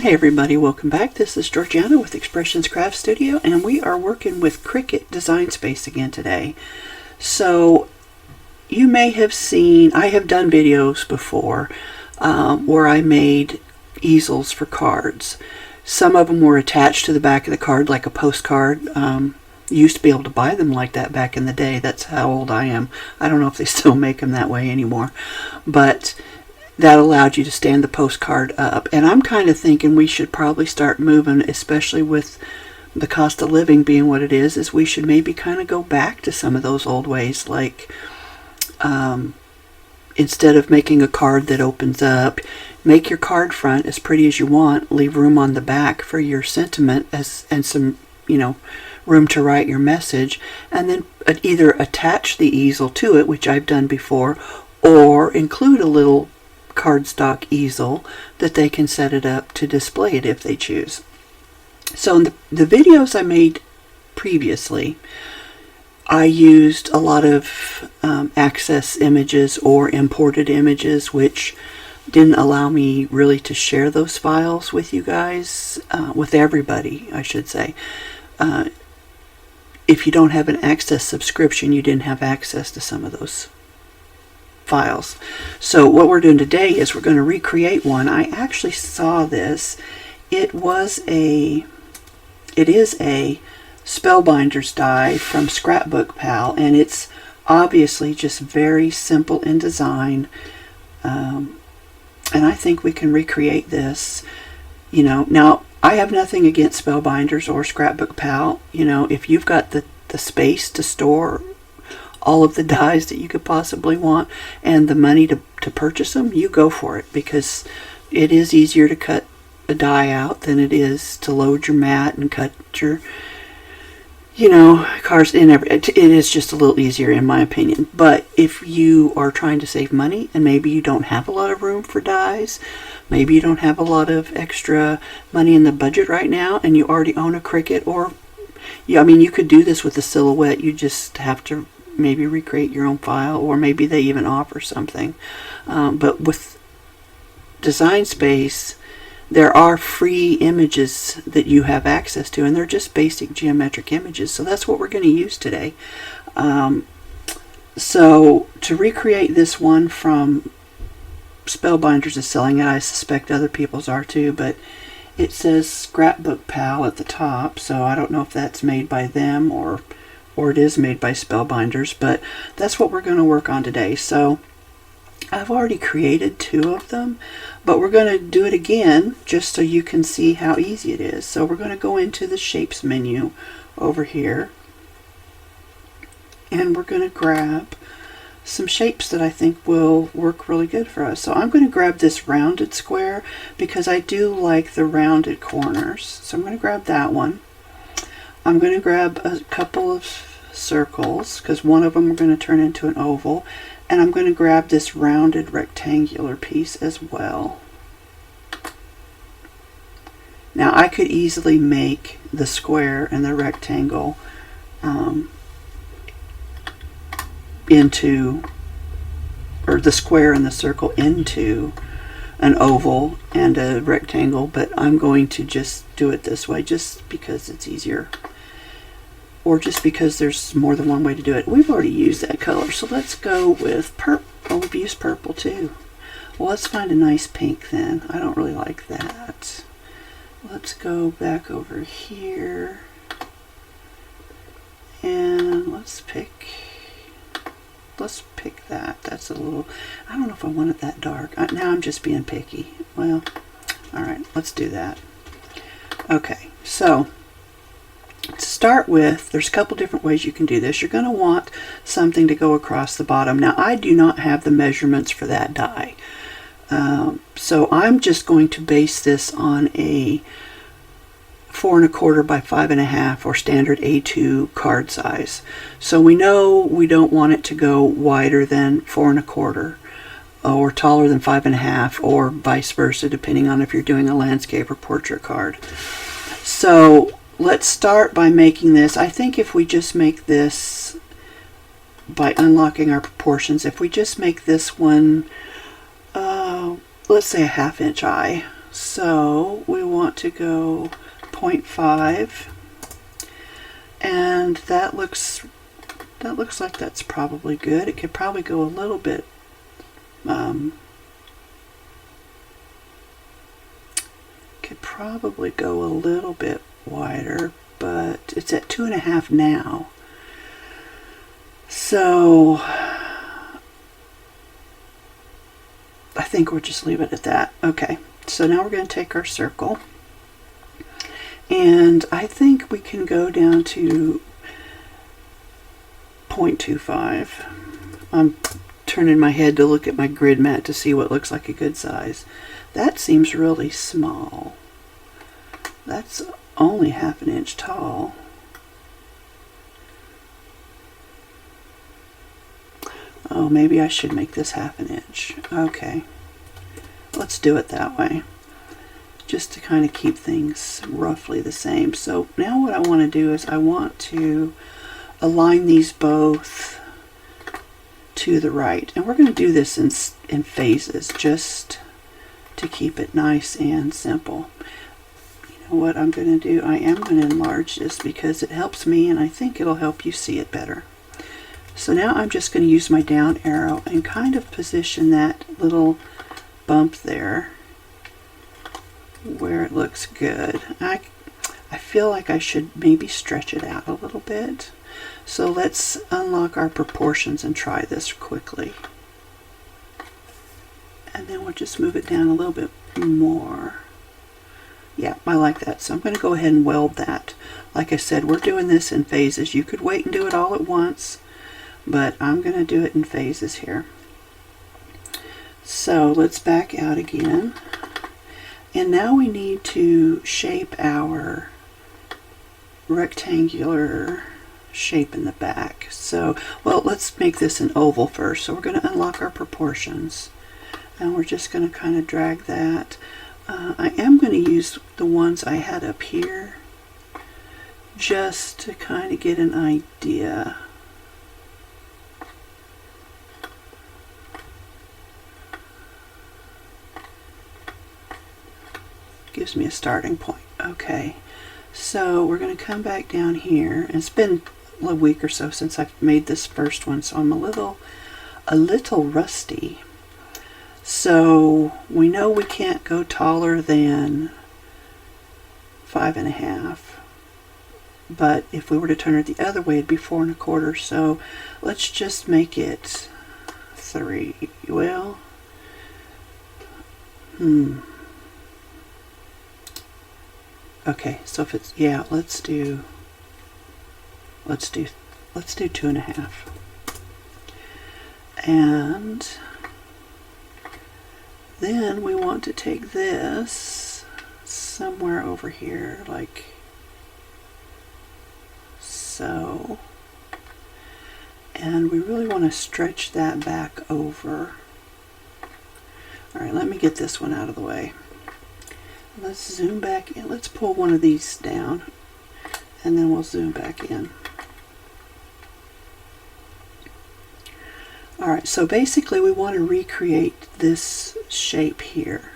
Hey everybody, welcome back. This is Georgiana with Expressions Craft Studio, and we are working with Cricut Design Space again today. So you may have seen, I have done videos before where I made easels for cards. Some of them were attached to the back of the card like a postcard. You used to be able to buy them like that back in the day. That's how old I am. I don't know if they still make them that way anymore. But that allowed you to stand the postcard up. And I'm kind of thinking we should probably start moving, especially with the cost of living being what it is we should maybe kind of go back to some of those old ways, like instead of making a card that opens up, make your card front as pretty as you want, leave room on the back for your sentiment and some, room to write your message, and then either attach the easel to it, which I've done before, or include a little cardstock easel that they can set it up to display it if they choose. So in the videos I made previously, I used a lot of access images or imported images, which didn't allow me really to share those files with you guys, with everybody, I should say. If you don't have an access subscription, you didn't have access to some of those files. So what we're doing today is we're going to recreate one. I actually saw this. It is a Spellbinders die from Scrapbook Pal, and it's obviously just very simple in design. And I think we can recreate this. Now I have nothing against Spellbinders or Scrapbook Pal. If you've got the space to store all of the dies that you could possibly want and the money to purchase them, you go for it, because it is easier to cut a die out than it is to load your mat and cut your cars in it is just a little easier in my opinion. But if you are trying to save money and maybe you don't have a lot of room for dies, maybe you don't have a lot of extra money in the budget right now, and you already own a Cricut, or you could do this with a silhouette. You just have to maybe recreate your own file, or maybe they even offer something. But with Design Space, there are free images that you have access to, and they're just basic geometric images. So that's what we're going to use today. So to recreate this one from Spellbinders is selling it. I suspect other people's are too, but it says Scrapbook Pal at the top, so I don't know if that's made by them or it is made by Spellbinders, but that's what we're going to work on today. So I've already created 2 of them, but we're going to do it again just so you can see how easy it is. So we're going to go into the Shapes menu over here, and we're going to grab some shapes that I think will work really good for us. So I'm going to grab this rounded square because I do like the rounded corners. So I'm going to grab that one. I'm going to grab a couple of circles because one of them we're going to turn into an oval, and I'm going to grab this rounded rectangular piece as well. Now I could easily make the square and the rectangle the square and the circle into an oval and a rectangle, but I'm going to just do it this way just because it's easier, or just because there's more than one way to do it. We've already used that color, so let's go with purple. Oh, we've used purple too. Well, let's find a nice pink then. I don't really like that. Let's go back over here and let's pick that. That's a little, I don't know if I want it that dark. Now I'm just being picky. Well, alright, let's do that. Okay, so to start with, there's a couple different ways you can do this. You're going to want something to go across the bottom. Now I do not have the measurements for that die. So I'm just going to base this on a 4 1/4 by 5 1/2 or standard A2 card size. So we know we don't want it to go wider than 4 1/4 or taller than 5 1/2, or vice versa, depending on if you're doing a landscape or portrait card. So let's start by making this. I think if we just make this by unlocking our proportions, if we just make this one, let's say a 1/2 inch eye, So we want to go 0.5, and that looks like that's probably good. It could probably go a little bit wider, but it's at 2.5 now. So I think we'll just leave it at that. Okay, so now we're going to take our circle, and I think we can go down to 0.25. I'm turning my head to look at my grid mat to see what looks like a good size. That seems really small. That's only 1/2 inch tall. Oh, maybe I should make this 1/2 inch. Okay, let's do it that way, just to kind of keep things roughly the same. So now what I want to do is I want to align these both to the right, and we're going to do this in phases, just to keep it nice and simple. You know what I'm going to do? I am going to enlarge this because it helps me, and I think it'll help you see it better. So now I'm just going to use my down arrow and kind of position that little bump there where it looks good. I feel like I should maybe stretch it out a little bit. So let's unlock our proportions and try this quickly. And then we'll just move it down a little bit more. Yeah, I like that. So I'm going to go ahead and weld that. Like I said, we're doing this in phases. You could wait and do it all at once, but I'm going to do it in phases here. So let's back out again. And now we need to shape our rectangular shape in the back. So, well, let's make this an oval first. So we're going to unlock our proportions, and we're just going to kind of drag that. I am going to use the ones I had up here just to kind of get an idea. Gives me a starting point. Okay, so we're going to come back down here, and it's been a week or so since I've made this first one, so I'm a little rusty. So we know we can't go taller than 5.5, but if we were to turn it the other way, it'd be 4 1/4. So let's just make it 3. Well, okay, so if it's, yeah, let's do 2.5. And then we want to take this somewhere over here, like so. And we really want to stretch that back over. All right, let me get this one out of the way. Let's zoom back in. Let's pull one of these down, and then we'll zoom back in. All right, so basically we want to recreate this shape here.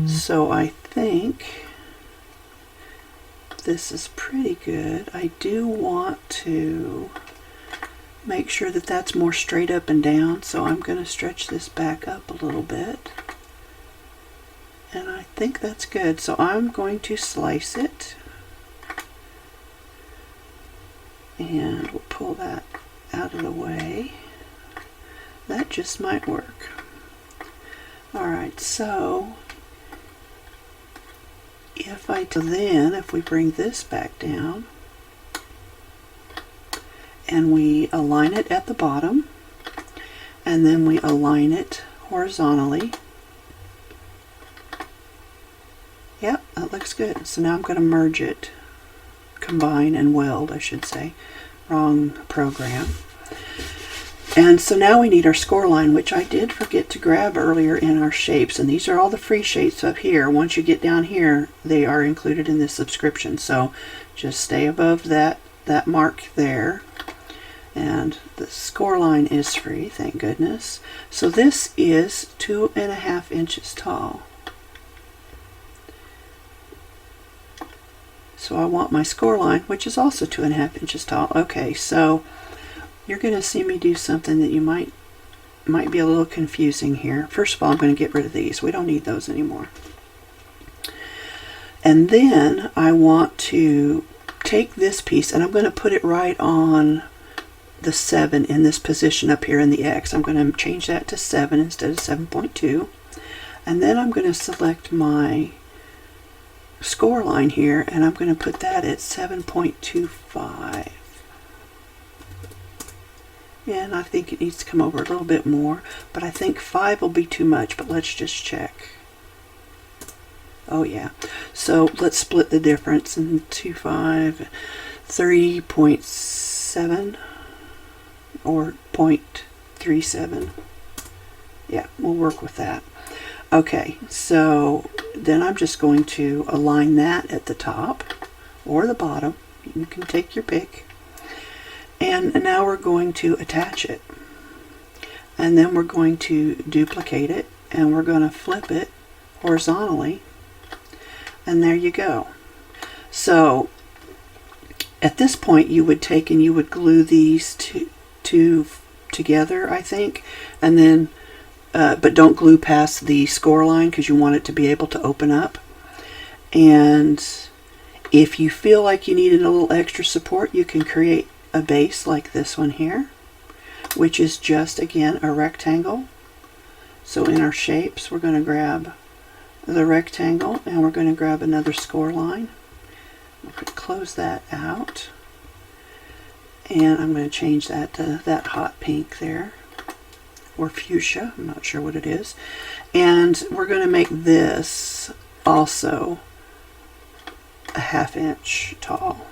So I think this is pretty good. I do want to make sure that that's more straight up and down, so I'm going to stretch this back up a little bit. And I think that's good. So I'm going to slice it, and we'll pull that out of the way. That just might work. Alright, so if we bring this back down and we align it at the bottom, and then we align it horizontally. Yep, that looks good. So now I'm going to merge it, combine and weld, I should say. Wrong program. And so now we need our score line, which I did forget to grab earlier in our shapes. And these are all the free shapes up here. Once you get down here, they are included in this subscription. So just stay above that mark there. And the score line is free, thank goodness. So this is 2.5 inches tall. So I want my score line, which is also 2.5 inches tall. Okay, so you're going to see me do something that you might be a little confusing here. First of all, I'm going to get rid of these. We don't need those anymore. And then I want to take this piece and I'm going to put it right on the 7 in this position up here in the X. I'm going to change that to 7 instead of 7.2. And then I'm going to select my score line here and I'm going to put that at 7.25. And I think it needs to come over a little bit more, but I think 5 will be too much, but let's just check. Oh yeah. So let's split the difference in 2.5, 3.7 or 0.37. Yeah, we'll work with that. Okay, so then I'm just going to align that at the top or the bottom. You can take your pick. And now we're going to attach it. And then we're going to duplicate it and we're going to flip it horizontally. And there you go. So at this point you would take and you would glue these two together, I think, and then but don't glue past the score line because you want it to be able to open up. And if you feel like you needed a little extra support, you can create a base like this one here, which is just again a rectangle. So in our shapes we're going to grab the rectangle and we're going to grab another score line. I'm going to close that out and I'm going to change that to that hot pink there, or fuchsia, I'm not sure what it is. And we're going to make this also a 1/2 inch tall.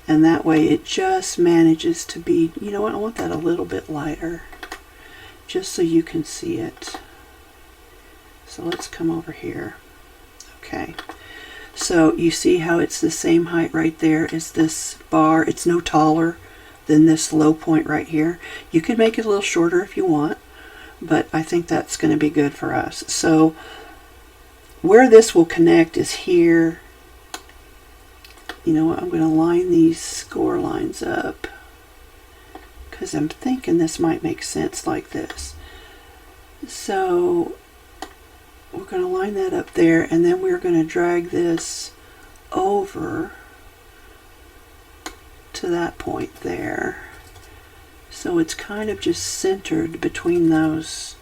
And that way it just manages to be, you know what, I want that a little bit lighter, just so you can see it. So let's come over here. Okay. So you see how it's the same height right there as this bar. It's no taller than this low point right here. You can make it a little shorter if you want, but I think that's going to be good for us. So where this will connect is here. You know what, I'm going to line these score lines up because I'm thinking this might make sense like this. So we're going to line that up there and then we're going to drag this over to that point there. So it's kind of just centered between those,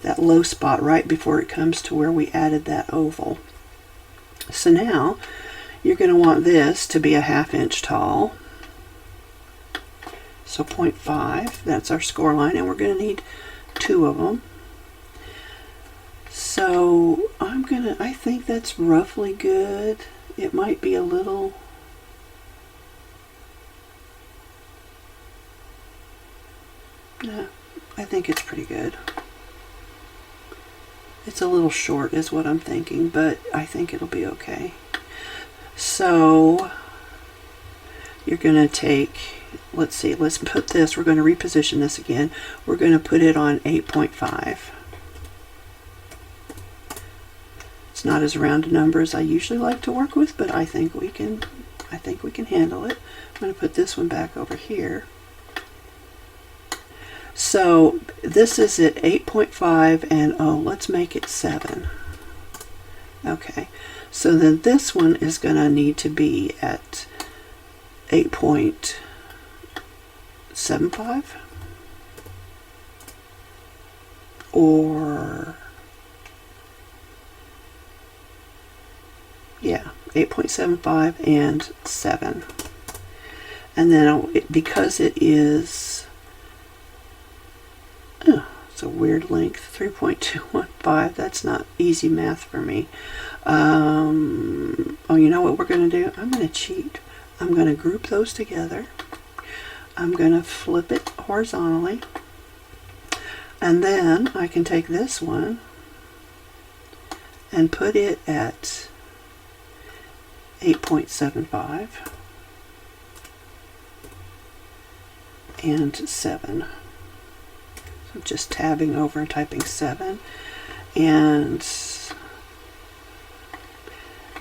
that low spot right before it comes to where we added that oval. So now you're going to want this to be a 1/2 inch tall. So 0.5, that's our score line, and we're going to need 2 of them. So I think that's roughly good. It might be a little, yeah, I think it's pretty good. It's a little short is what I'm thinking, but I think it'll be okay. So you're going to take, let's see, let's put this, we're going to reposition this again. We're going to put it on 8.5. It's not as round a number as I usually like to work with, but I think we can handle it. I'm going to put this one back over here. So this is at 8.5 and oh, let's make it 7. Okay. So then this one is going to need to be at 8.75 or, yeah, 8.75 and 7. And then because it is, it's a weird length, 3.215, that's not easy math for me. Oh, you know what we're going to do? I'm going to cheat. I'm going to group those together. I'm going to flip it horizontally. And then I can take this one and put it at 8.75 and 7. So just tabbing over and typing 7. And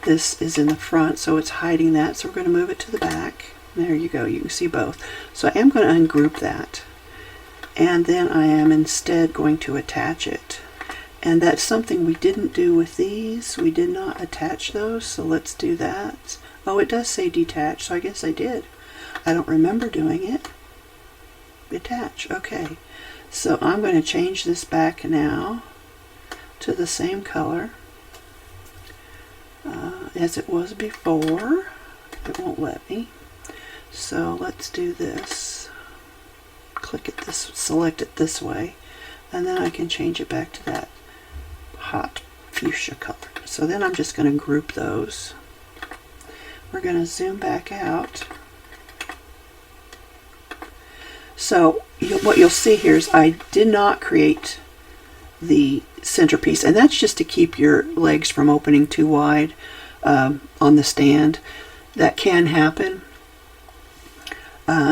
this is in the front, so it's hiding that. So we're going to move it to the back. There you go. You can see both. So I am going to ungroup that. And then I am instead going to attach it. And that's something we didn't do with these. We did not attach those, so let's do that. Oh, it does say detach, so I guess I did. I don't remember doing it. Attach, okay. So I'm going to change this back now to the same color as it was before. It won't let me. So let's do this. Click it this, select it this way, and then I can change it back to that hot fuchsia color. So then I'm just going to group those. We're going to zoom back out. So what you'll see here is I did not create the centerpiece, and that's just to keep your legs from opening too wide on the stand. That can happen.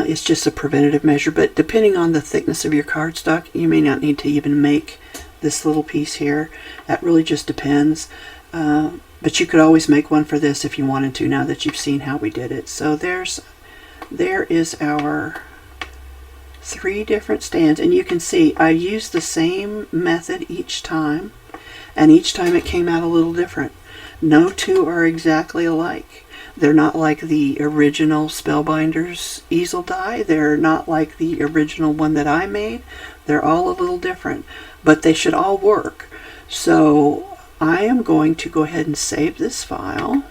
It's just a preventative measure, but depending on the thickness of your cardstock, you may not need to even make this little piece here. That really just depends. But you could always make one for this if you wanted to, now that you've seen how we did it. So there is our 3 different stands, and you can see I used the same method each time, and each time it came out a little different. No two are exactly alike. They're not like the original Spellbinders Easel Die. They're not like the original one that I made. They're all a little different, but they should all work. So I am going to go ahead and save this file.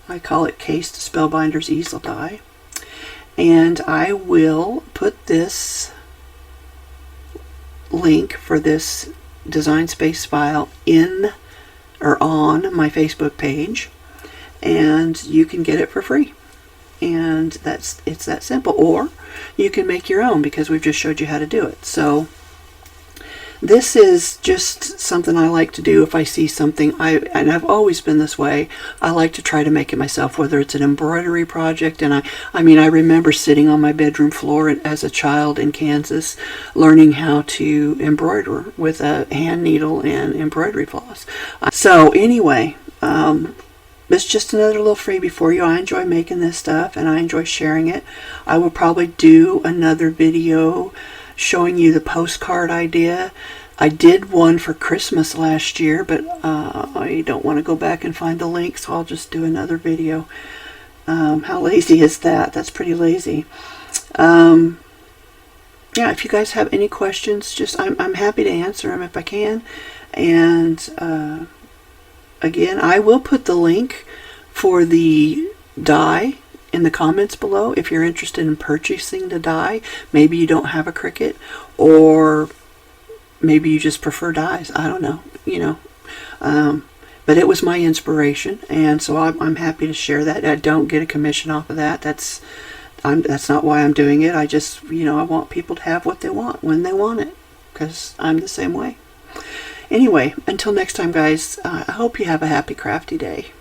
I call it Cased Spellbinders Easel Die. And I will put this link for this Design Space file in or on my Facebook page, and you can get it for free. And it's that simple. Or you can make your own, because we've just showed you how to do it. So this is just something I like to do if I see something, and I've always been this way. I like to try to make it myself, whether it's an embroidery project. And I mean, I remember sitting on my bedroom floor as a child in Kansas, learning how to embroider with a hand needle and embroidery floss. So anyway, it's just another little freebie for you. I enjoy making this stuff, and I enjoy sharing it. I will probably do another video showing you the postcard idea. I did one for Christmas last year, but I don't want to go back and find the link, so I'll just do another video. How lazy is that? That's pretty lazy. Yeah, if you guys have any questions, just I'm happy to answer them if I can. And again, I will put the link for the die in the comments below if you're interested in purchasing the die. Maybe you don't have a Cricut, or maybe you just prefer dies. I don't know, you know. But it was my inspiration, and so I'm happy to share that. I don't get a commission off of that. That's not why I'm doing it. I just, you know, I want people to have what they want when they want it, because I'm the same way. Anyway, until next time, guys, I hope you have a happy crafty day.